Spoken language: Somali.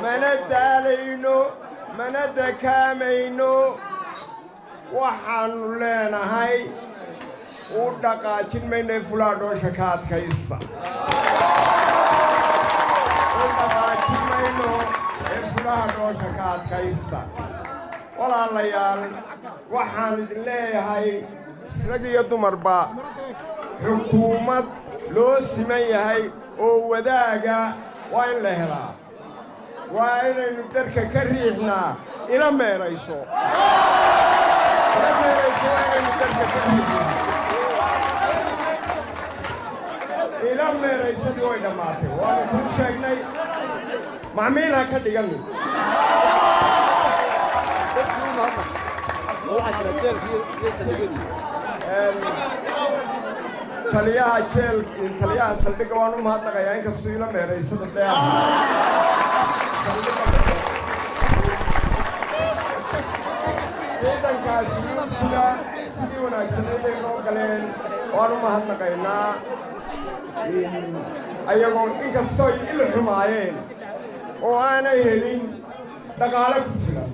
manadaalayno manadakaamayno waxaannu leenahay u dhaqaajin maynay fulaadhoosha ka adkaysta u dhaqaajin mayno ee fulaadhoosha ka adkaysta walaalayaal waxaan idin leeyahay rag iyo dumarba xukuumad loo siman yahay oo wadaaga waa in la helaa waa inaynu darka ka riixnaa ila meerayso ila meeraysadii way dhammaatay waanu kuu sheegnay macmiilha ka dhiganin taliyaha saldhigga waan u mahadnaqayaa inkastoo ila meeraysada ciidankaasi untida sidii wanaagsaneed ay noo galeen waan u mahadnaqaynaa ayagoo inkastoo il xumaayeen oo aanay helin dhaqaale ku filan